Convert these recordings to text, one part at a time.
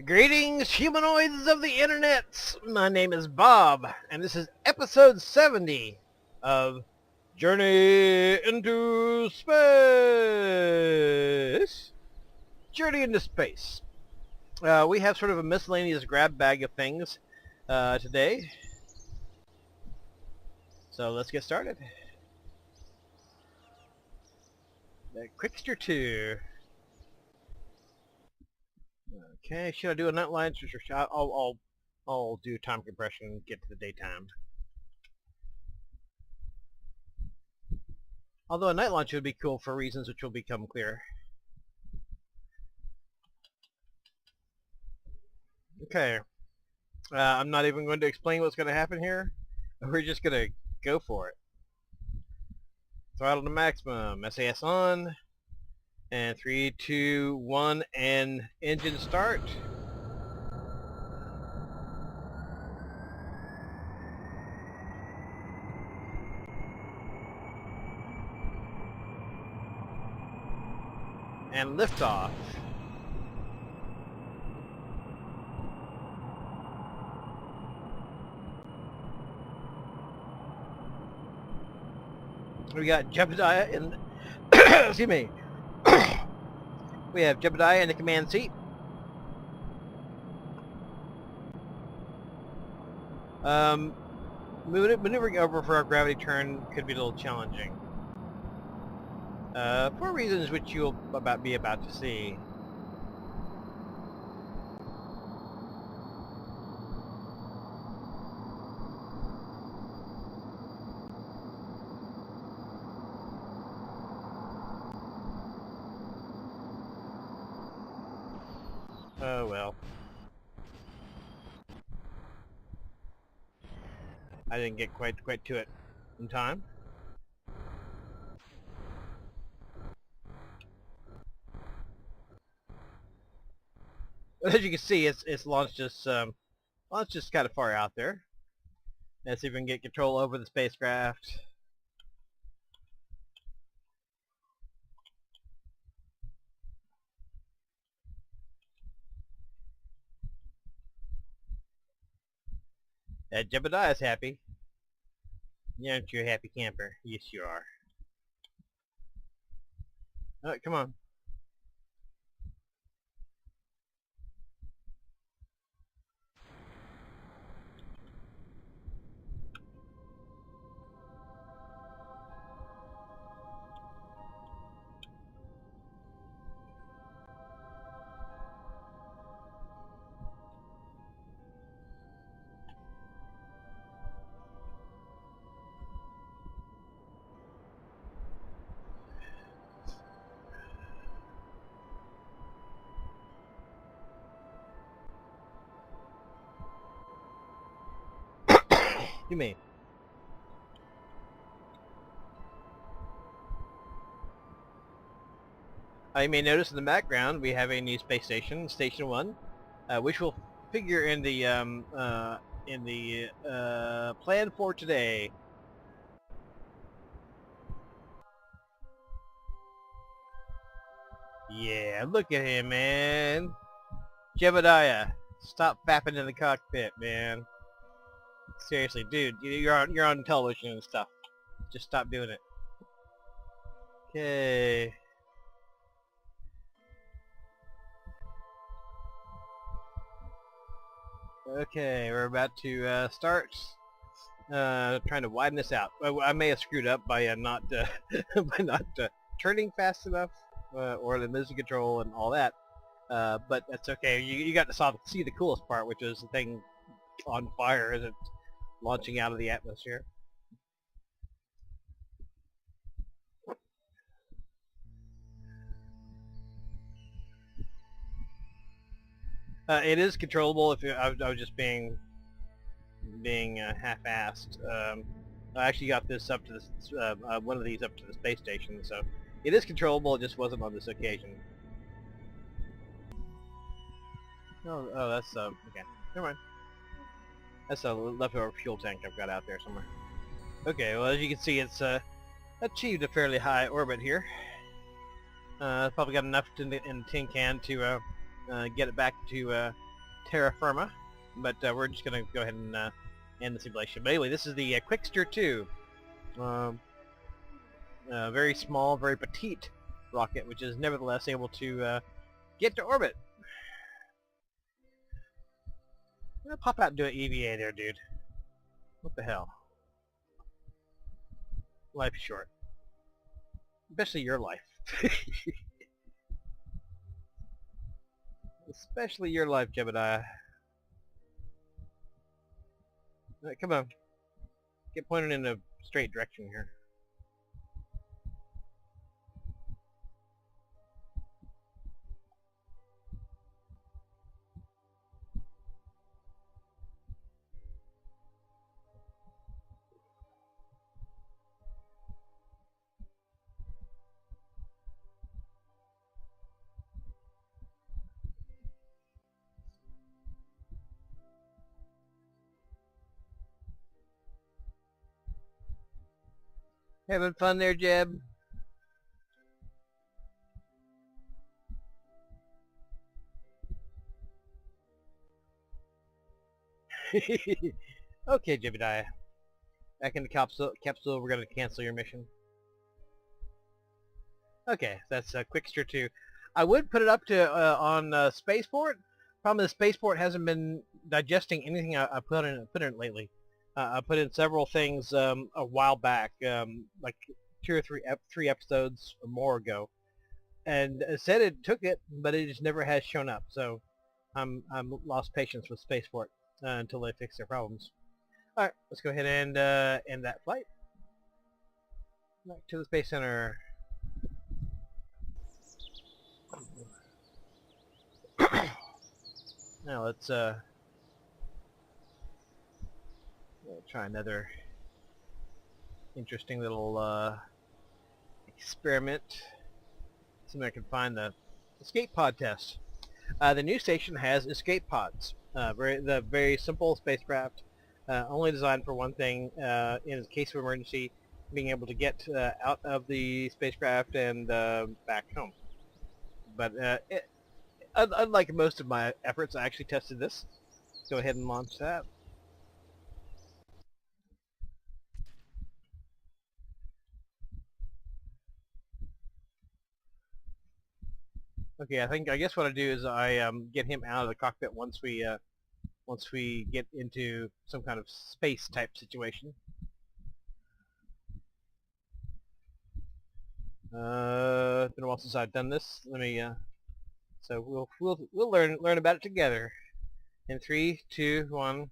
Greetings, humanoids of the internet! My name is Bob, and this is episode 70 of Journey into Space. Journey into Space. We have sort of a miscellaneous grab bag of things today. So let's get started. Quickster 2. Okay, should I do a nightline? I'll do time compression and get to the daytime. Although a night launch would be cool for reasons which will become clear. Okay. I'm not even going to explain what's going to happen here. We're just going to go for it. Throttle to maximum. SAS on. And 3, 2, 1, and engine start. And liftoff. We got Jebediah in excuse me. We have Jebediah in the command seat. Maneuvering over for our gravity turn could be a little challenging. For reasons which you'll be about to see. Oh well. I didn't get quite to it in time. As you can see, it's launched just kind of far out there. Let's see if we can get control over the spacecraft. Jebediah's happy. Yeah, aren't you a happy camper? Yes, you are. Oh, come on. You mean? You may notice in the background we have a new space station, Station 1, which will figure in the plan for today. Yeah, look at him, man. Jebediah, stop fapping in the cockpit, man. Seriously, dude, you're on television and stuff. Just stop doing it. Okay. Okay, we're about to start. Trying to widen this out. I may have screwed up by not by not turning fast enough, or the mission control and all that. But that's okay. You got to see the coolest part, which is the thing on fire as it's launching out of the atmosphere. It is controllable if I was just being half-assed. I actually got this up to this one of these up to the space station, so it is controllable. It just wasn't on this occasion. Oh, that's okay. Never mind. That's a leftover fuel tank I've got out there somewhere. Okay, well as you can see, it's achieved a fairly high orbit here. Probably got enough in the tin can to get it back to terra firma, but we're just going to go ahead and end the simulation. But anyway, this is the Quickster 2. Very small, very petite rocket, which is nevertheless able to get to orbit. I'm gonna pop out and do an EVA there, dude. What the hell? Life's short. Especially your life. Especially your life, Jebediah. Right, come on. Get pointed in a straight direction here. Having fun there, Jeb? Okay, Jebediah. Back in the capsule, we're going to cancel your mission. Okay, that's Quickster 2. I would put it up to on Spaceport. Problem is, Spaceport hasn't been digesting anything I put in it lately. I put in several things a while back, like 2 or 3 episodes or more ago, and it said it took it, but it just never has shown up. So I'm lost patience with Spaceport until they fix their problems. All right, let's go ahead and end that flight. Back to the Space Center. Now let's try another interesting little experiment. See if I can find the escape pod test. The new station has escape pods. The very simple spacecraft, only designed for one thing: in case of emergency, being able to get out of the spacecraft and back home. But unlike most of my efforts, I actually tested this. Let's go ahead and launch that. Okay, I guess what I do is I get him out of the cockpit once we get into some kind of space type situation. It's been a while since I've done this. Let me. So we'll learn about it together. In 3, 2, 1.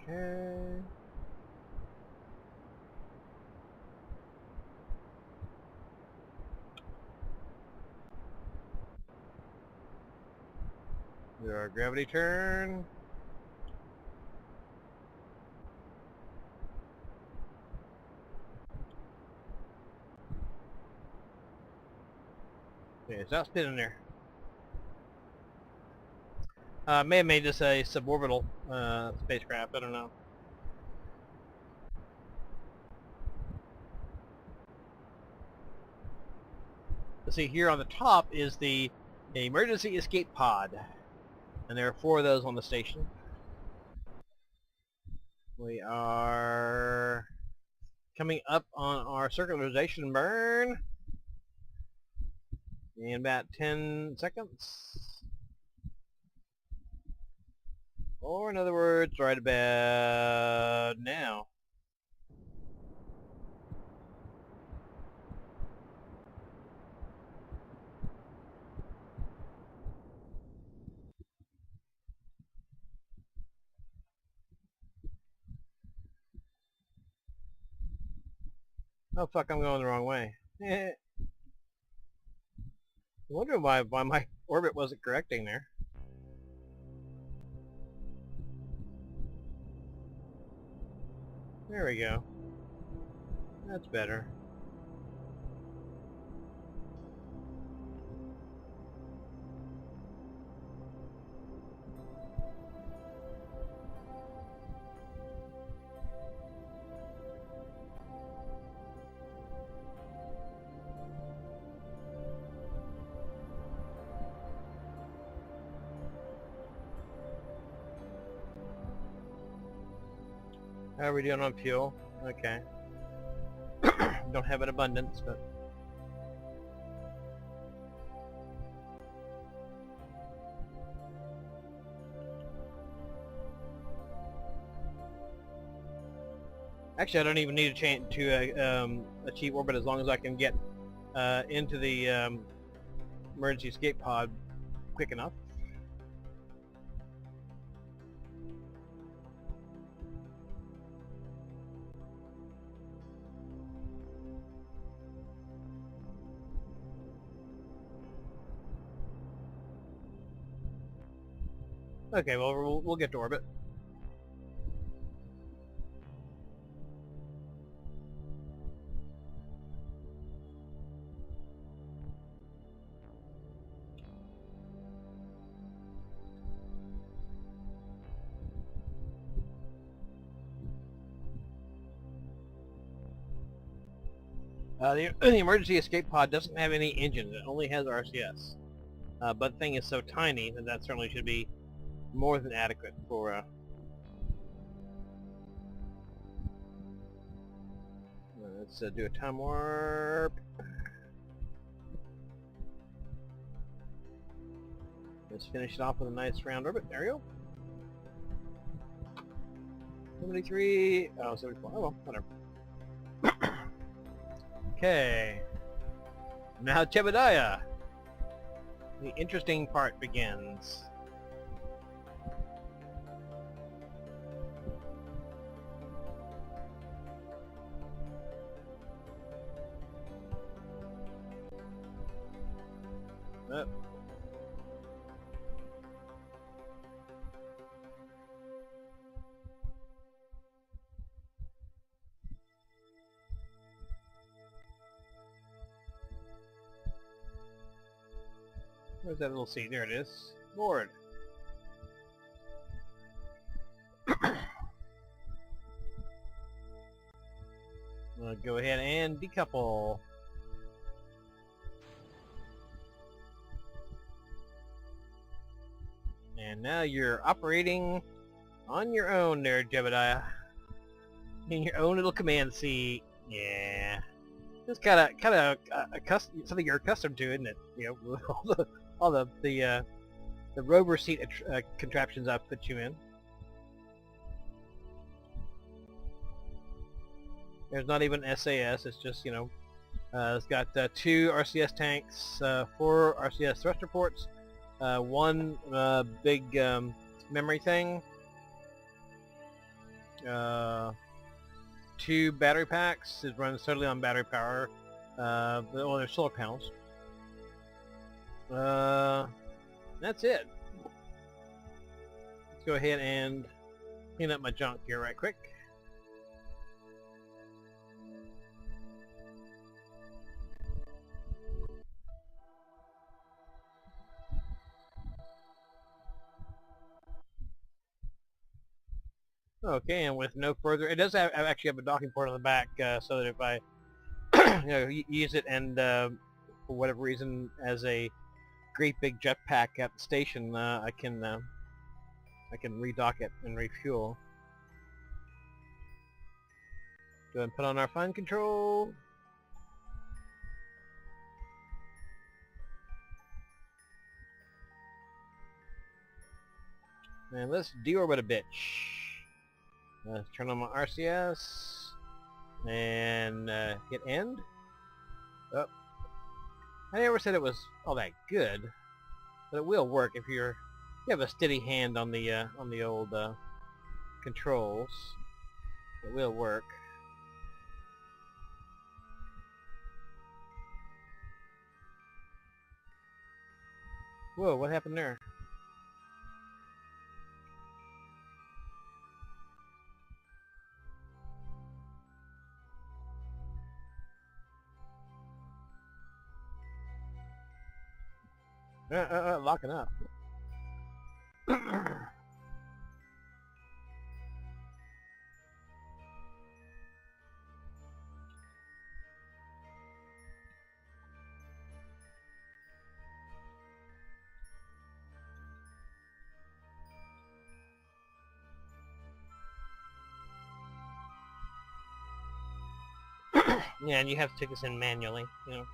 Okay. Do our gravity turn. Okay, stop spinning there. May have made this a suborbital spacecraft. I don't know. Let's see, here on the top is the emergency escape pod, and there are 4 of those on the station. We are coming up on our circularization burn in about 10 seconds. Or in other words, right about now. Oh fuck, I'm going the wrong way. I wonder why my orbit wasn't correcting there. There we go. That's better. How are we doing on fuel? Okay. Don't have an abundance, but... Actually, I don't even need to change to achieve orbit as long as I can get into the emergency escape pod quick enough. Okay, well, we'll get to orbit. The emergency escape pod doesn't have any engines. It only has RCS. But the thing is so tiny that certainly should be more than adequate for... let's do a time warp. Let's finish it off with a nice round orbit. There we go. 73. Oh, 74. Oh, well, whatever. Okay. Now, Jebediah. The interesting part begins. Up. Where's that little seat? There it is. Board. Go ahead and decouple. And now you're operating on your own there, Jebediah. In your own little command seat. Yeah. It's kind of something you're accustomed to, isn't it? You know, all the rover seat contraptions I've put you in. There's not even SAS. It's just, you know, it's got 2 RCS tanks, 4 RCS thruster ports, 1 big memory thing, 2 battery packs. It runs totally on battery power. Well, there's solar panels. That's it. Let's go ahead and clean up my junk here right quick. Okay, and with no further, it does actually have a docking port on the back, so that if I, you know, use it and for whatever reason as a great big jetpack at the station, I can redock it and refuel. Go ahead and put on our fine control. And let's deorbit a bitch. Let's turn on my RCS and hit end. Oh, I never said it was all that good, but it will work if you have a steady hand on the old controls. It will work. Whoa, what happened there? Locking up. Yeah, and you have to take this in manually, you know.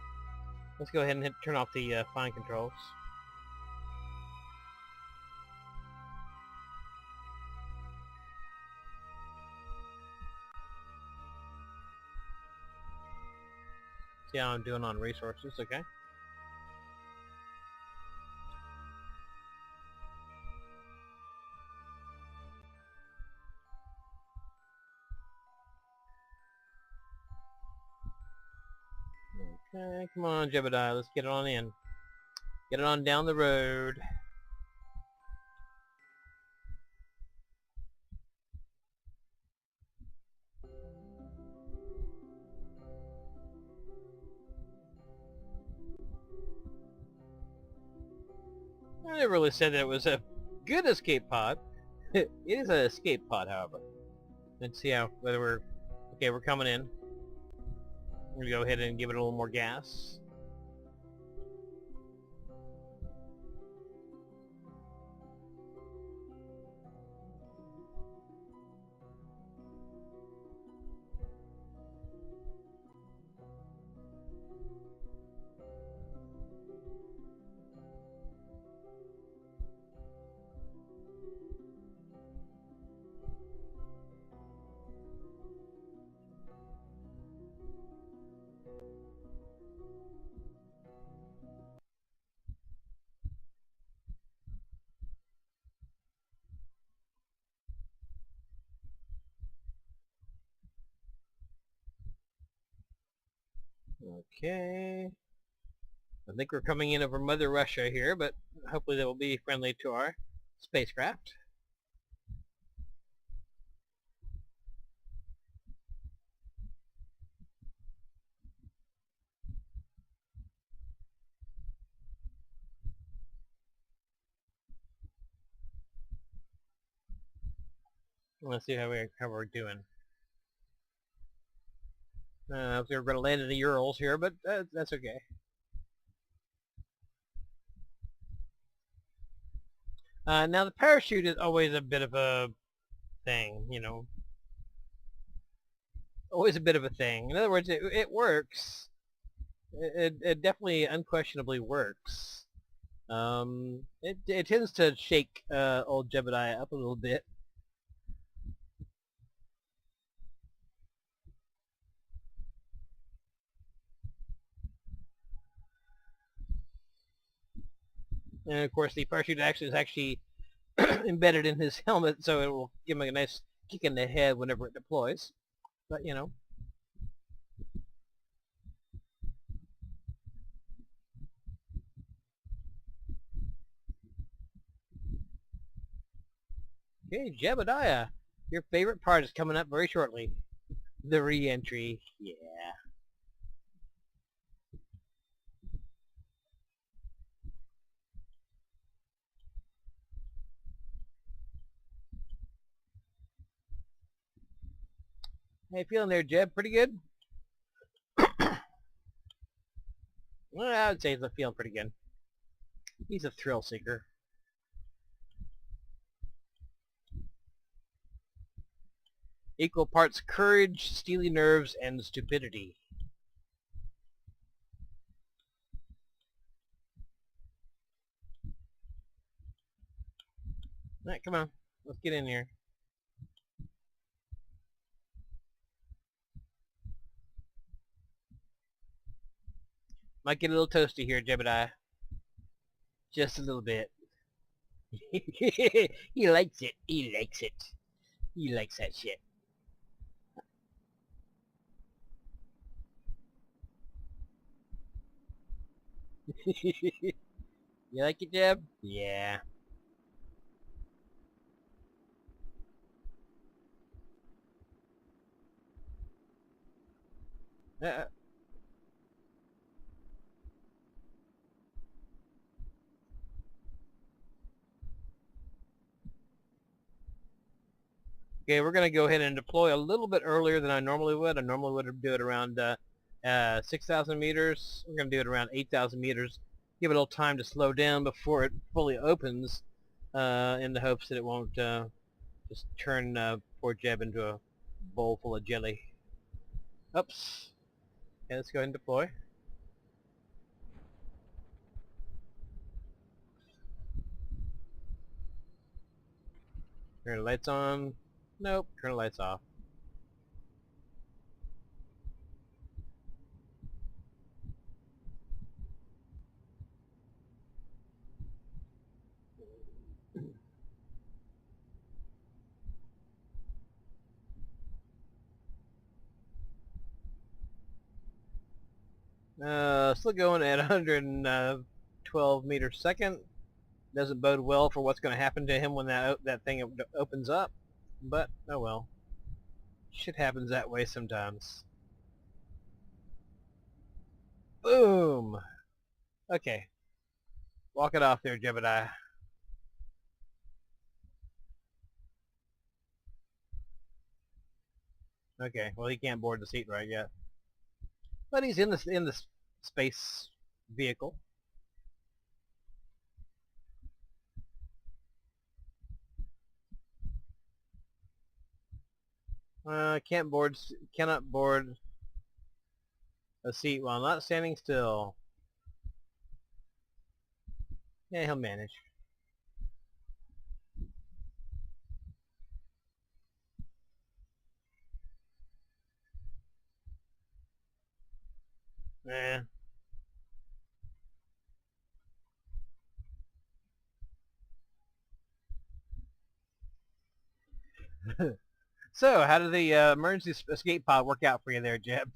Let's go ahead and turn off the fine controls. See how I'm doing on resources, okay? Okay, come on, Jebediah, let's get it on in. Get it on down the road. I never really said that it was a good escape pod. It is an escape pod, however. Let's see how, whether we're... Okay, we're coming in. I'm going to go ahead and give it a little more gas. Okay. I think we're coming in over Mother Russia here, but hopefully they will be friendly to our spacecraft. Let's see how we're doing. We're going to land in the Urals here, but that's okay. Now the parachute is always a bit of a thing, you know. Always a bit of a thing. In other words, it works. It definitely, unquestionably works. It tends to shake old Jebediah up a little bit. And of course, the parachute is actually embedded in his helmet, so it will give him a nice kick in the head whenever it deploys. But you know. Okay, Jebediah, your favorite part is coming up very shortly. The re-entry. Yeah. How you feeling there, Jeb? Pretty good? Well, I would say he's feeling pretty good. He's a thrill seeker. Equal parts courage, steely nerves, and stupidity. All right, come on. Let's get in here. Might get a little toasty here, Jebediah. Just a little bit. He likes it. He likes it. He likes that shit. You like it, Jeb? Yeah. Uh, okay, we're going to go ahead and deploy a little bit earlier than I normally would. I normally would do it around 6,000 meters. We're going to do it around 8,000 meters. Give it a little time to slow down before it fully opens in the hopes that it won't just turn poor Jeb into a bowl full of jelly. Oops. Okay, let's go ahead and deploy. Turn the lights on. Nope. Turn the lights off. Still going at 112 meters a second. Doesn't bode well for what's going to happen to him when that thing opens up. But, oh well. Shit happens that way sometimes. Boom! Okay. Walk it off there, Jebediah. Okay, well he can't board the seat right yet. But he's in the space vehicle. Cannot board a seat while not standing still. Yeah, he'll manage. Eh. So, how did the emergency escape pod work out for you there, Jeb?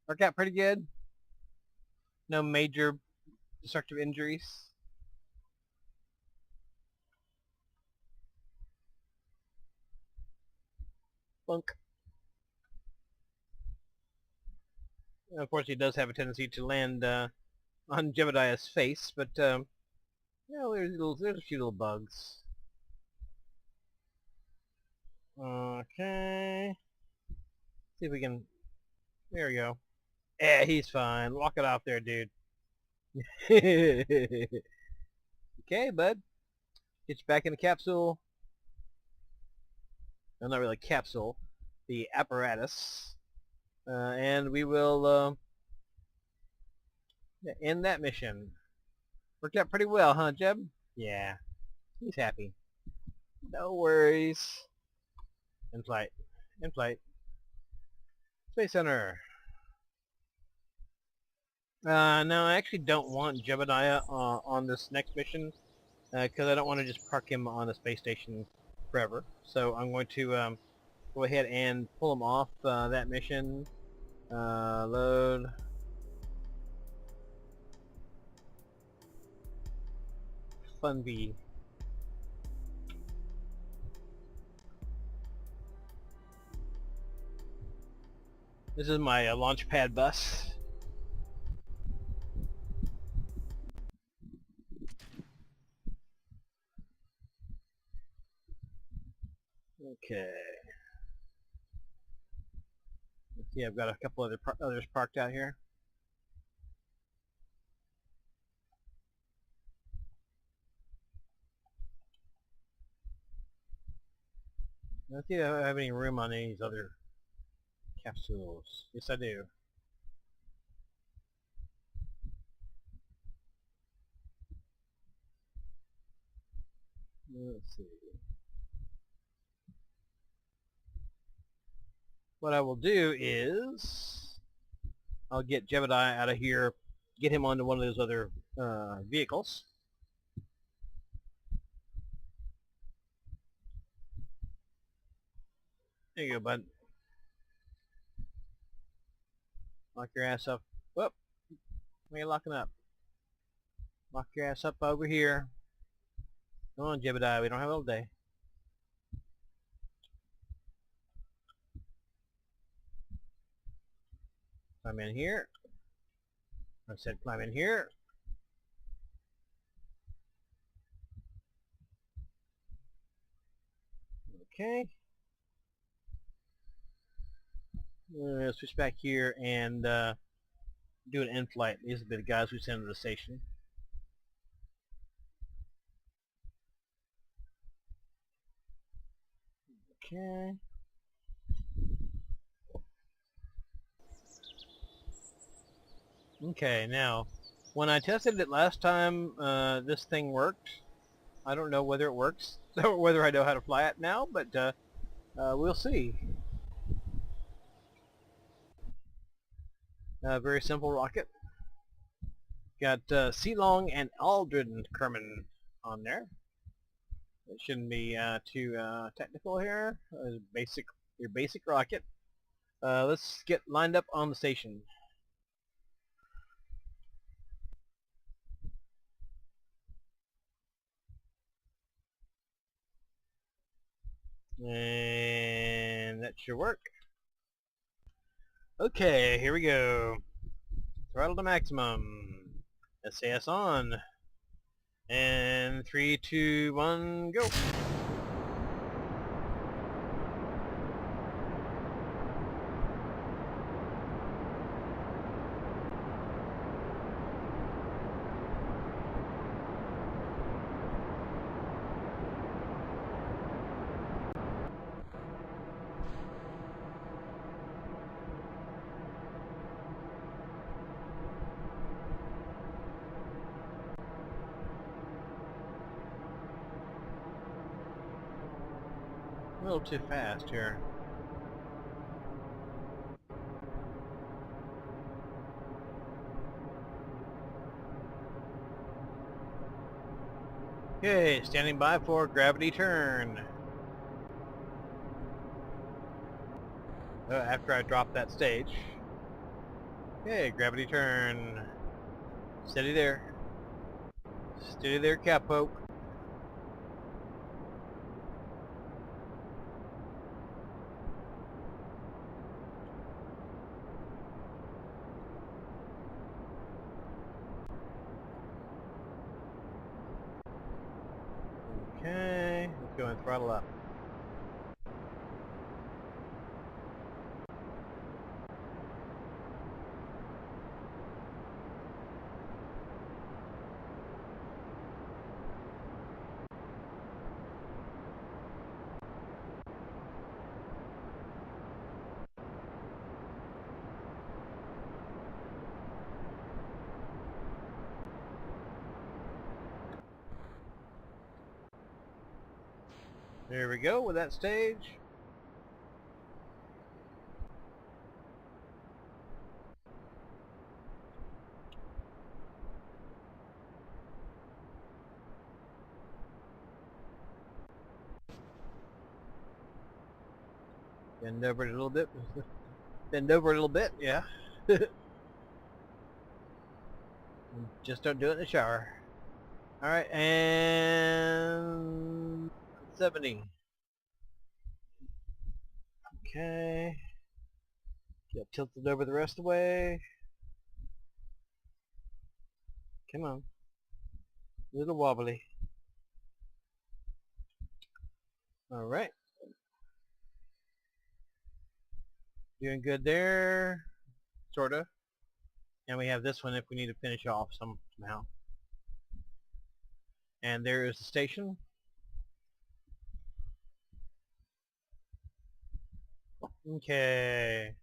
Work out pretty good? No major destructive injuries? Bunk. Of course, he does have a tendency to land on Jebediah's face, but there's a few little bugs. Okay. See if we can. There we go. Yeah, he's fine. Walk it off there, dude. Okay, bud. Get you back in the capsule. No, not really capsule. The apparatus. And we will end that mission. Worked out pretty well, huh, Jeb? Yeah. He's happy. No worries. In flight. In flight. Space Center. No, I actually don't want Jebediah on this next mission because I don't want to just park him on the space station forever. So I'm going to go ahead and pull him off that mission. Load. Fun V. This is my launch pad bus. Okay. Let's see, I've got a couple others parked out here. Let's see if I have any room on any of these other capsules. Yes, I do. Let's see. What I will do is I'll get Jebediah out of here, get him onto one of those other vehicles. There you go, bud. Lock your ass up. Whoop. Why are you locking up? Lock your ass up over here. Come on, Jebediah. We don't have all day. Climb in here. I said climb in here. Okay. Switch back here and do an in-flight. These will be the guys we send to the station. Okay. Okay, now, when I tested it last time, this thing worked. I don't know whether it works, or whether I know how to fly it now, but we'll see. Very simple rocket. Got Sealong and Aldrin Kerman on there. It shouldn't be too technical here. Your basic rocket. Let's get lined up on the station. And that should work. Okay, here we go. Throttle to maximum. SAS on. And 3, 2, 1, go. A little too fast here. Okay, standing by for gravity turn. After I drop that stage. Okay, gravity turn. Steady there. Steady there, Catpoke. Okay, let's go and throttle up. There we go with that stage. Bend over a little bit. Bend over a little bit, yeah. Just don't do it in the shower. Alright, and 70. Okay. Get tilted over the rest of the way. Come on. A little wobbly. Alright. Doing good there. Sorta. And we have this one if we need to finish off somehow. And there is the station. Okay.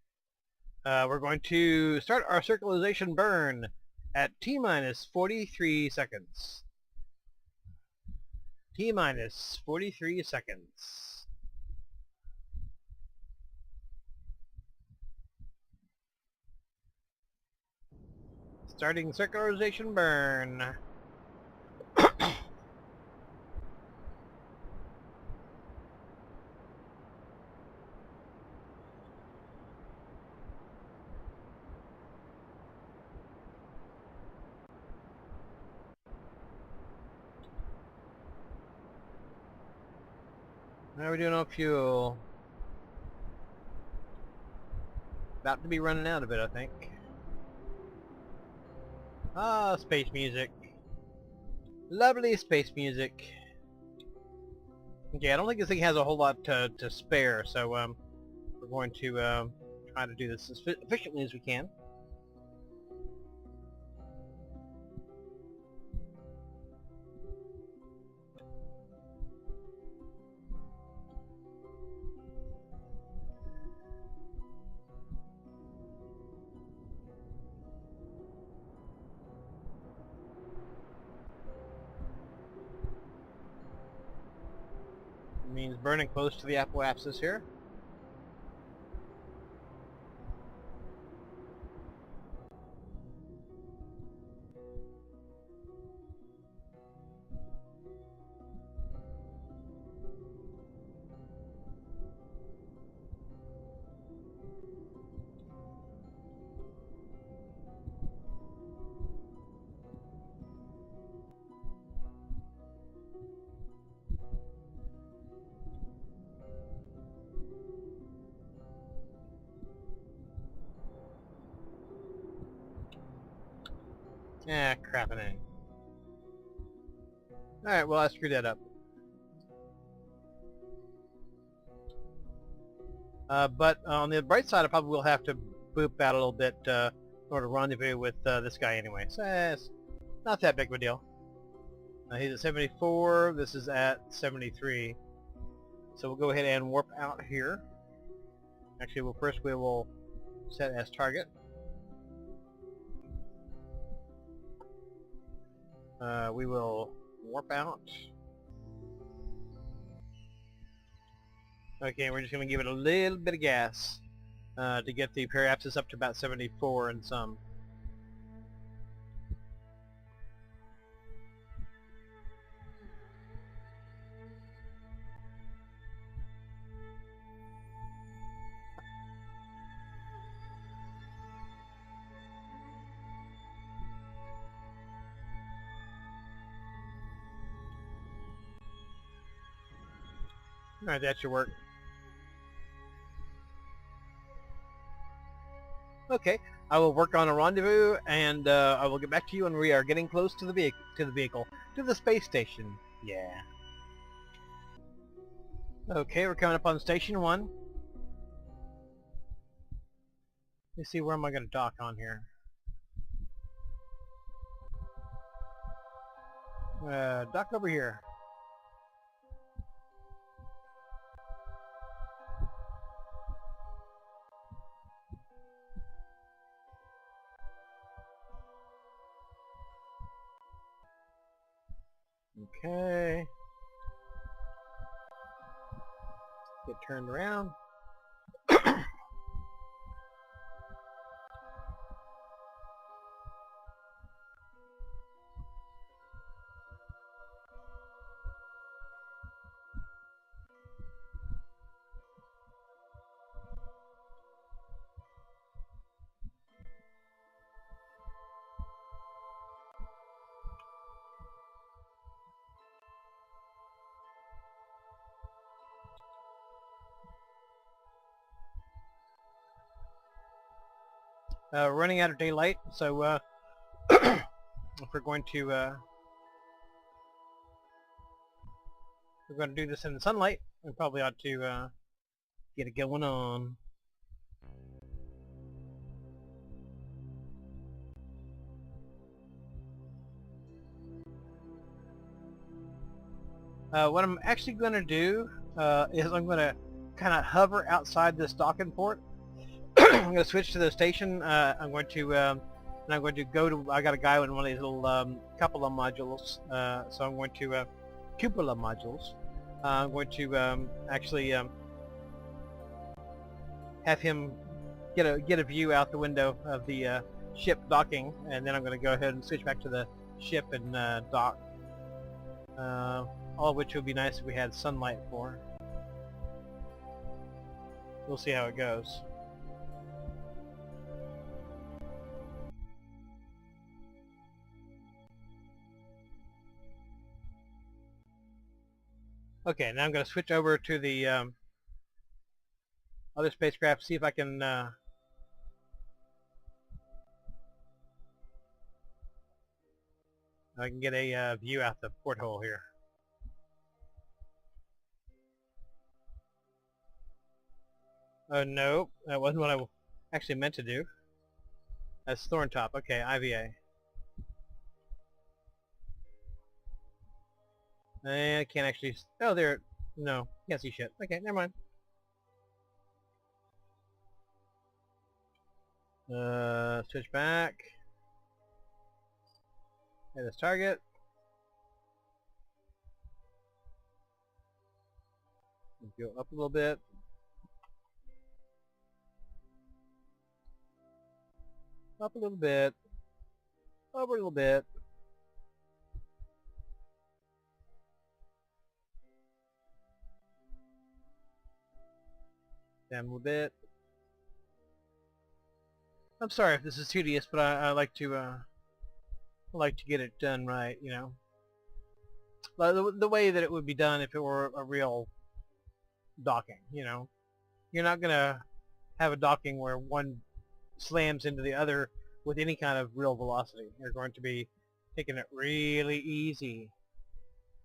We're going to start our circularization burn at T-minus 43 seconds. T-minus 43 seconds. Starting circularization burn. How are we doing on fuel? About to be running out of it, I think. Ah, space music. Lovely space music. Okay, I don't think this thing has a whole lot to spare, so we're going to try to do this as efficiently as we can. It means burning close to the apoapsis here. Ah, crapping in. Alright, well I screwed that up. But on the bright side, I probably will have to boop out a little bit in order to rendezvous with this guy anyway. So it's not that big of a deal. He's at 74, this is at 73. So we'll go ahead and warp out here. Actually, well, first we will set as target. We will warp out. Okay, we're just going to give it a little bit of gas to get the periapsis up to about 74 and some. Alright, that should work. Okay, I will work on a rendezvous, and I will get back to you when we are getting close to the vehicle, to the space station. Yeah. Okay, we're coming up on Station 1. Let me see, where am I going to dock on here? Dock over here. Okay. Get turned around. Running out of daylight, so if we're going to do this in the sunlight, we probably ought to get it going on. What I'm actually going to do is I'm going to kind of hover outside this docking port. I'm going to switch to the station. I'm going to go to. I got a guy with one of these little cupola modules. So I'm going to cupola modules. I'm going to actually have him get a view out the window of the ship docking, and then I'm going to go ahead and switch back to the ship and dock. All of which would be nice if we had sunlight for. We'll see how it goes. Okay, now I'm going to switch over to the other spacecraft, see if I can get a view out the porthole here. Oh no, that wasn't what I actually meant to do. That's Thorntop. Okay, IVA. I can't actually. Oh, there. No, can't see shit. Okay, never mind. Switch back. Hit this target. Go up a little bit. Up a little bit. Over a little bit. Down a little bit. I'm sorry if this is tedious, but I like to get it done right, you know. The way that it would be done if it were a real docking, you know. You're not gonna have a docking where one slams into the other with any kind of real velocity. You're going to be taking it really easy.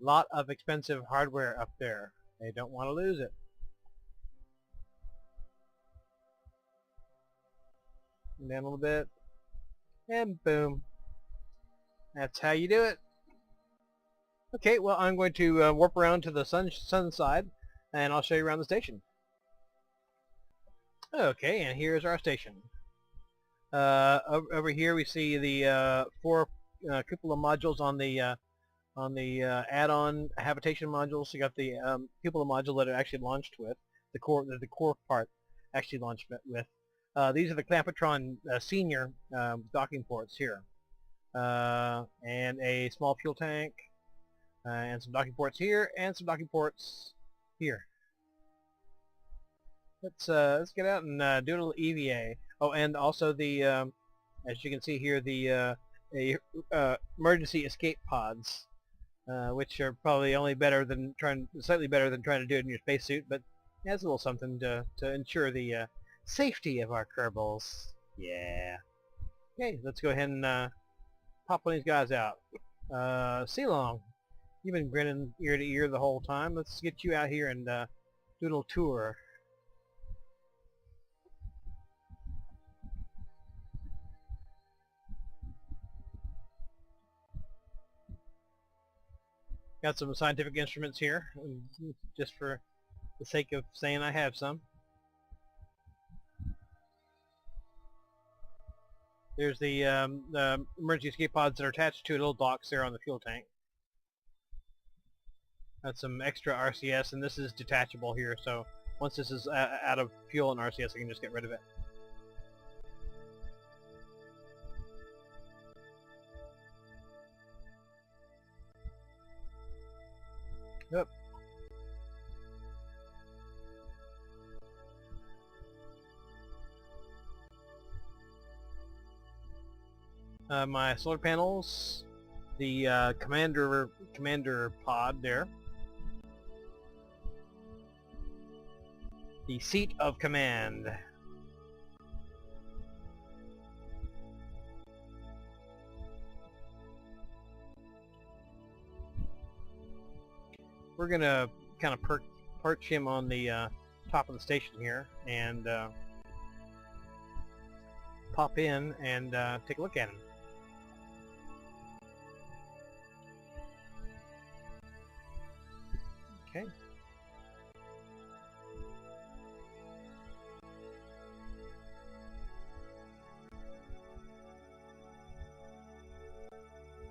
Lot of expensive hardware up there. They don't want to lose it. And down a little bit. And boom. That's how you do it. Okay, well I'm going to warp around to the sun side and I'll show you around the station. Okay, and here's our station. Over here we see the 4 cupola modules on the add-on habitation modules. So you got the cupola module that it actually launched with, the core part actually launched with. These are the Clampetron senior docking ports here, and a small fuel tank, and some docking ports here, and some docking ports here. Let's get out and do a little EVA. Oh, and also the as you can see here, the emergency escape pods, which are probably only slightly better than trying to do it in your spacesuit, but adds a little something to ensure the safety of our Kerbals. Yeah. Okay, let's go ahead and pop one of these guys out. Long, you've been grinning ear to ear the whole time. Let's get you out here and do a little tour. Got some scientific instruments here, just for the sake of saying I have some. There's the emergency escape pods that are attached to little docks there on the fuel tank. Got some extra RCS, and this is detachable here, so once this is out of fuel and RCS, I can just get rid of it. Yep. My solar panels, the commander pod there, the seat of command. We're gonna kind of perch him on the top of the station here and pop in and take a look at him. Okay.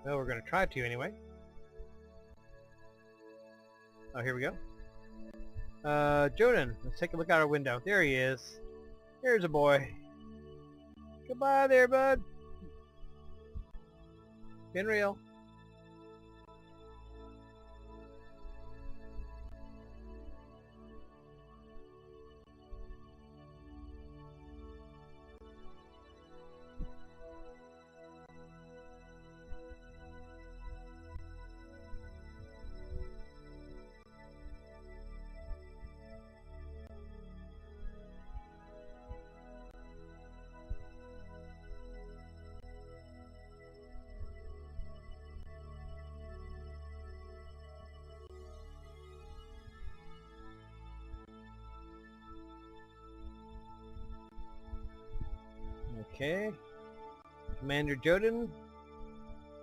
Well, we're going to try to anyway. Oh, here we go. Jonan, let's take a look out our window. There he is. There's a boy. Goodbye there, bud. Been real. Okay. Commander Joden,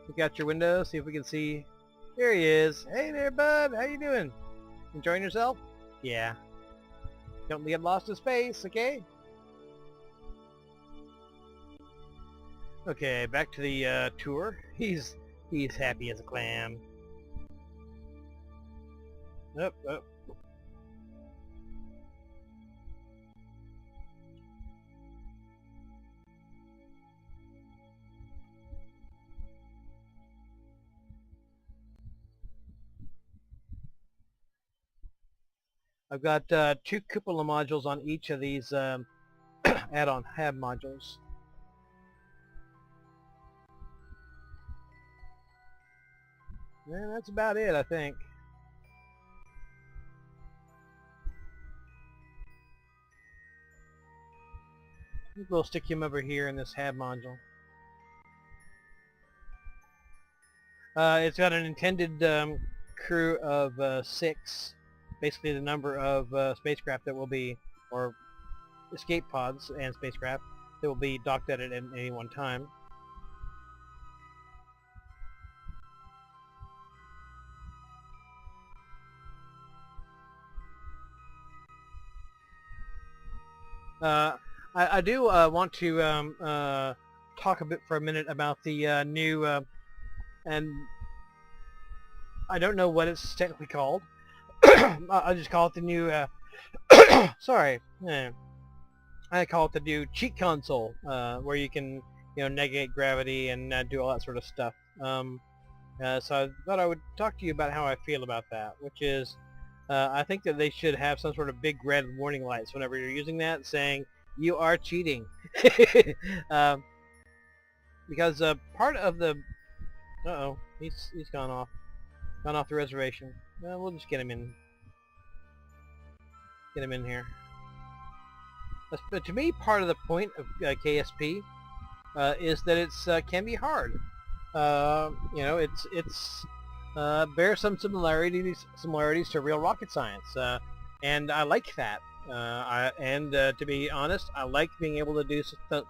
look out your window, see if we can see. There he is. Hey there, bud. How you doing? Enjoying yourself? Yeah. Don't get lost in space, okay? Okay, back to the tour. He's happy as a clam. Up, up. I've got 2 cupola modules on each of these add-on hab modules. And that's about it, I think. We'll stick him over here in this hab module. It's got an intended crew of 6, basically the number of spacecraft that will be, or escape pods and spacecraft that will be docked at it at any one time. I do want to talk a bit for a minute about the new, and I don't know what it's technically called. I'll just call it the new, sorry, I call it the new cheat console, where you can, negate gravity and do all that sort of stuff. So I thought I would talk to you about how I feel about that, which is, I think that they should have some sort of big red warning lights whenever you're using that, saying you are cheating. Because part of the, he's gone off the reservation. We'll just get him in here. But to me, part of the point of KSP is that it's can be hard. It's bears some similarities to real rocket science, and I like that. To be honest, I like being able to do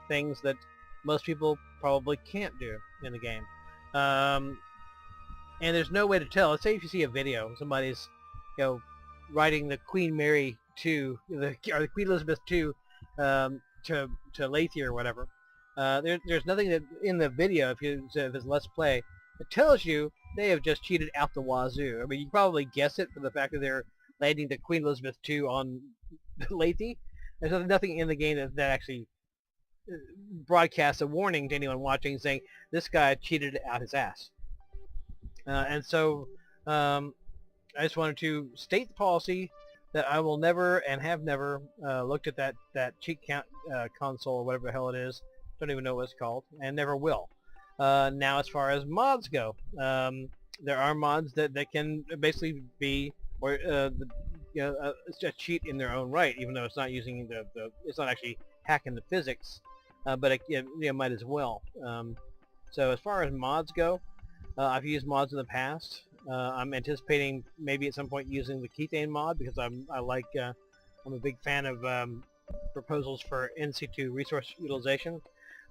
things that most people probably can't do in the game. And there's no way to tell. Let's say if you see a video, somebody's, riding the Queen Mary 2, or the Queen Elizabeth 2, to Lathe or whatever. There's nothing that in the video, if it's Let's Play, it tells you they have just cheated out the wazoo. I mean, you can probably guess it from the fact that they're landing the Queen Elizabeth 2 on Lathe. There's nothing in the game that actually broadcasts a warning to anyone watching saying this guy cheated out his ass. And so I just wanted to state the policy that I will never and have never looked at that cheat console or whatever the hell it is. Don't even know what it's called, and never will. Now, as far as mods go, there are mods that can basically be, or a cheat in their own right, even though it's not using it's not actually hacking the physics, but it might as well. So as far as mods go, I've used mods in the past. I'm anticipating maybe at some point using the Kethane mod because I'm a big fan of proposals for in situ resource utilization.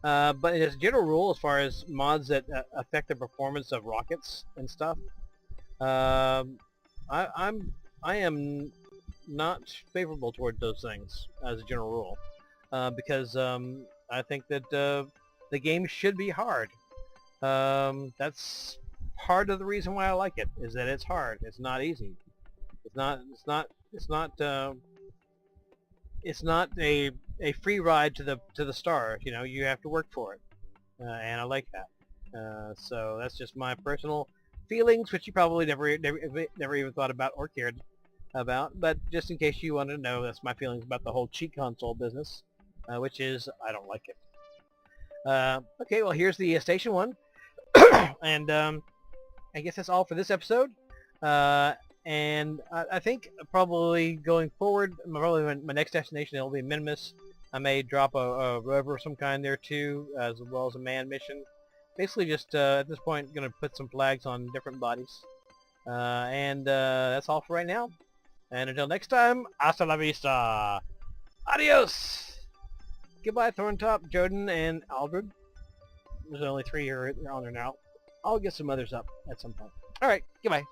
But as a general rule, as far as mods that affect the performance of rockets and stuff, I am not favorable toward those things as a general rule, because I think that the game should be hard. That's part of the reason why I like it, is that it's hard. It's not easy. It's not a free ride to the stars. You have to work for it, and I like that. So that's just my personal feelings, which you probably never even thought about or cared about. But just in case you want to know, that's my feelings about the whole cheat console business, which is I don't like it. Okay, well here's the station one, and I guess that's all for this episode. And I think probably going forward, probably my next destination will be Minimus. I may drop a rover of some kind there too, as well as a manned mission. Basically just, at this point, going to put some flags on different bodies. And that's all for right now. And until next time, hasta la vista. Adios! goodbye, Thorntop, Joden, and Aldred. There's only 3 here on there now. I'll get some others up at some point. All right, goodbye.